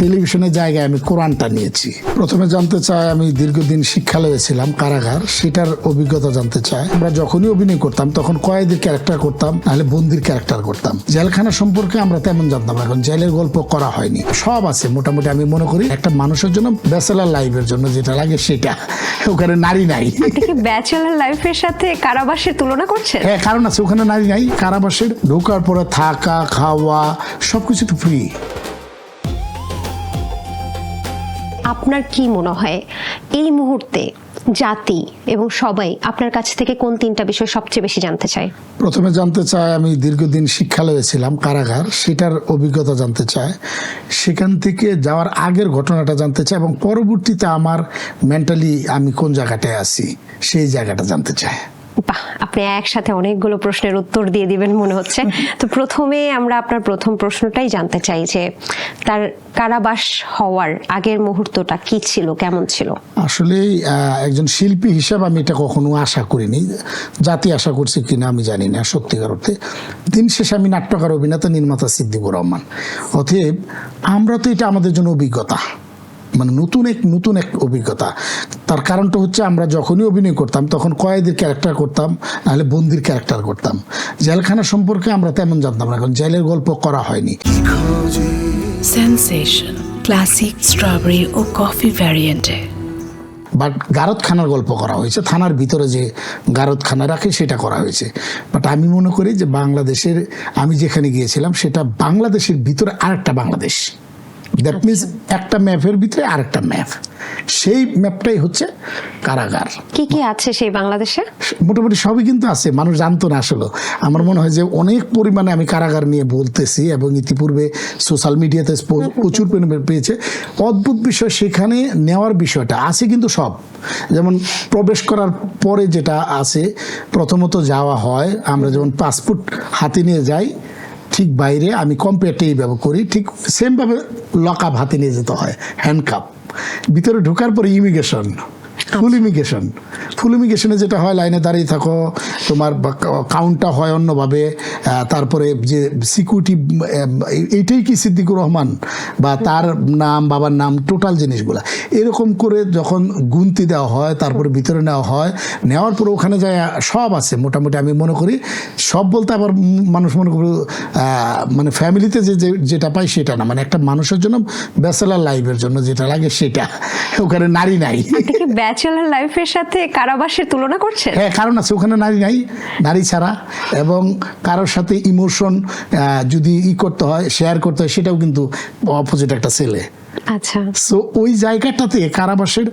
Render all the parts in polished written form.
টেলিভিশনের জায়গায় আমি কোরআনটা নিয়েছি। প্রথমে জানতে চাই আমি দীর্ঘদিন শিক্ষালয়ে ছিলাম, কারাগার, সেটার অভিজ্ঞতা জানতে চাই। আমরা যখনই অভিনয় করতাম তখন কয়েদির ক্যারেক্টার করতাম, নাহলে বন্দির ক্যারেক্টার করতাম। জেলখানা সম্পর্কে আমরা তেমন জানতাম না, এখন জেলের গল্প করা হয়নি, সব আছে মোটামুটি। আমি মনে করি একটা মানুষের জন্য ব্যাচেলার লাইফের জন্য যেটা লাগে সেটা, ওখানে নারী নাই। আপনি কি ব্যাচেলার লাইফের সাথে কারাবাসের তুলনা করছেন? হ্যাঁ, কারণ আছে, ওখানে নারী নাই। কারাবাসের ঢোকার পরে থাকা খাওয়া সবকিছু তো ফ্রি। আপনার কি মনে হয় এই মুহূর্তে জাতি এবং সবাই আপনার কাছ থেকে কোন তিনটা বিষয় সবচেয়ে বেশি জানতে চায়? প্রথমে জানতে চাই আমি দীর্ঘদিন শিক্ষালয়ে ছিলাম, কারাগার, সেটার অভিজ্ঞতা জানতে চাই। সেখান থেকে যাওয়ার আগের ঘটনাটা জানতে চাই এবং পরবর্তীতে আমার মেন্টালি আমি কোন জায়গাটায় আছি সেই জায়গাটা জানতে চাই। বাহ, আপনি একসাথে অনেকগুলো প্রশ্নের উত্তর দিয়ে দিবেন মনে হচ্ছে। তো প্রথমে আমরা আপনার প্রথম প্রশ্নটাই জানতে চাই যে তার কারাবাস হওয়ার আগের মুহূর্তটা কি ছিল, কেমন ছিল? আসলে একজন শিল্পী হিসাবে আমি এটা কখনো আশা করিনি, জাতি আশা করছে কিনা আমি জানি না। সত্যিকার অর্থে দিন শেষে আমি নাট্যকার, অভিনেতা, নির্মাতা সিদ্দিকুর রহমান। অতএব আমরা তো এটা আমাদের জন্য অভিজ্ঞতা, মানে নতুন এক অভিজ্ঞতা। তার কারণটা হচ্ছে আমরা যখনই অভিনয় করতাম তখন কয়েদির ক্যারেক্টার করতাম, নাহলে বন্দির ক্যারেক্টার করতাম। জেলখানা সম্পর্কে আমরা তেমন জানতাম না, এখন জেলের গল্প করা হয়নি। সেন্সেশন ক্লাসিক স্ট্রবেরি ও কফি ভ্যারিয়েন্টে, বাট গারদখানার গল্প করা হয়েছে, থানার ভিতরে যে গারদখানা রাখে সেটা করা হয়েছে। বাট আমি মনে করি যে বাংলাদেশের, আমি যেখানে গিয়েছিলাম সেটা বাংলাদেশের ভিতরে আরেকটা বাংলাদেশ। দ্যাট মিনস একটা ম্যাপের ভিতরে আরেকটা ম্যাপ, সেই ম্যাপটাই হচ্ছে কারাগার। কি কি আছে সেই বাংলাদেশে? মোটামুটি সবই কিন্তু আছে, মানুষ জানতো না আসলে। আমার মনে হয় যে অনেক পরিমাণে আমি কারাগার নিয়ে বলতেছি এবং ইতিপূর্বে সোশ্যাল মিডিয়াতে প্রচুর পরিমাণে পেয়েছে। অদ্ভুত বিষয় সেখানে নেওয়ার বিষয়টা আছে কিন্তু সব, যেমন প্রবেশ করার পরে যেটা আছে, প্রথমত যাওয়া হয়, আমরা যেমন পাসপোর্ট হাতে নিয়ে যাই, ঠিক বাইরে আমি কম্পিউটারটাই ব্যবহার করি, ঠিক সেমভাবে লকআপ হাতে নিয়ে যেতে হয়, হ্যান্ডকাপ। ভিতরে ঢোকার পরে ইমিগ্রেশন, ফুল ইমিগ্রেশনে যেটা হয়, লাইনে দাঁড়িয়ে থাকো, তোমার কাউন্টটা হয় অন্যভাবে। তারপরে যে সিকিউরিটি, এইটাই কি সিদ্দিকুর রহমান বা তার নাম, বাবার নাম, টোটাল জিনিসগুলা এরকম করে যখন গুনতি দেওয়া হয়, তারপরে ভিতরে নেওয়া হয়। নেওয়ার পরে ওখানে যায় সব আছে মোটামুটি। আমি মনে করি সব বলতে আবার মানুষ মনে করি মানে ফ্যামিলিতে যেটা পাই সেটা না, মানে একটা মানুষের জন্য ব্যাচেলার লাইফের জন্য যেটা লাগে সেটা, ওখানে নারী নাই। ব্যাচেলার লাইফের সাথে কারাবাসের তুলনা করছেন? হ্যাঁ, কারণ আছে, ওখানে নারী নাই, নারী ছাড়া। এবং কারোর সাথে ইমোশন যদি করতে হয়, শেয়ার করতে হয়, সেটাও কিন্তু অপোজিট একটা ছেলে। আচ্ছা, সো ওই জায়গাটাতে কারাবাসের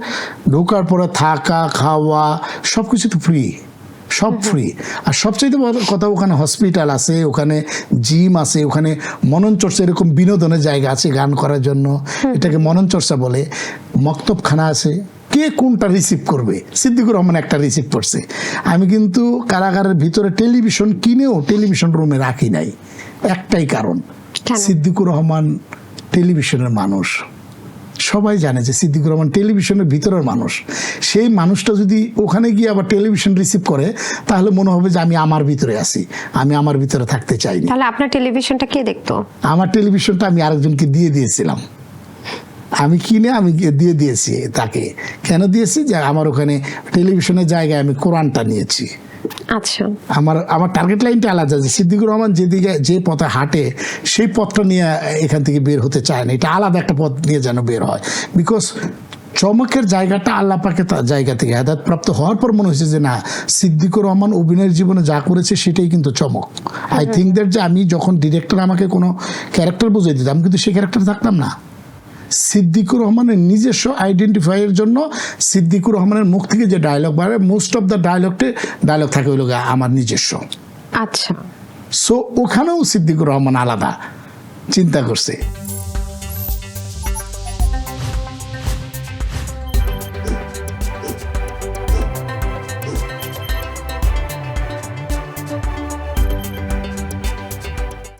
ঢোকার পরে থাকা খাওয়া সবকিছু তো ফ্রি, সব ফ্রি। আর সবচেয়ে বড় কথা, ওখানে হসপিটাল আছে, ওখানে জিম আছে, ওখানে মনন চর্চা, এরকম বিনোদনের জায়গা আছে গান করার জন্য, এটাকে মনন চর্চা বলে। মক্তবখানা আছে, কে কোনটা রিসিভ করবে? সিদ্দিকুর রহমান একটা রিসিভ করছে। আমি কিন্তু কারাগারের ভিতরে টেলিভিশন কিনেও টেলিভিশন রুমে রাখি নাই, একটাই কারণ, সিদ্দিকুর রহমান টেলিভিশনের মানুষ। সবাই জানে যে সিদ্দিকুর রহমান টেলিভিশনের ভিতরের মানুষ। সেই মানুষটা যদি ওখানে গিয়ে আবার টেলিভিশন রিসিভ করে, তাহলে মনে হবে যে আমি আমার ভিতরে আছি, আমি আমার ভিতরে থাকতে চাইনি। তাহলে আপনার টেলিভিশনটা কে দেখতো? আমার টেলিভিশনটা আমি আরেকজনকে দিয়ে দিয়েছিলাম, আমি কিনে আমি দিয়ে দিয়েছি তাকে। কেন দিয়েছি? যে আমার ওখানে টেলিভিশনের জায়গায় আমি কোরআনটা নিয়েছি। আচ্ছা, আমার টার্গেট লাইনটা আলাদা, যে সিদ্দিকুর রহমান যেদিকে যে পথে হাঁটে সেই পথটা নিয়ে এখান থেকে বের হতে চায় না, এটা আলাদা একটা পথ নিয়ে যেন বের হয়। বিকজ চমকের জায়গাটা আল্লাহ পাকের জায়গা থেকে হেদায়েত প্রাপ্ত হওয়ার পর মনে হয়েছে যে না, সিদ্দিকুর রহমান অভিনয়ের জীবনে যা করেছে সেটাই কিন্তু চমক। আই থিঙ্ক দ্যাট যে আমি যখন ডিরেক্টর আমাকে কোনো ক্যারেক্টার বুঝিয়ে দিতাম, কিন্তু সেই ক্যারেক্টার থাকতাম না। সিদ্দিকুর রহমানের নিজস্ব আইডেন্টিফাইয়ের জন্য সিদ্দিকুর রহমানের মুখ থেকে যে ডায়লগ বাড়ে, মোস্ট অফ দ্য ডায়লগ থাকে ওই লোক আমার নিজস্ব। আচ্ছা, সো ওখানেও সিদ্দিকুর রহমান আলাদা চিন্তা করছে।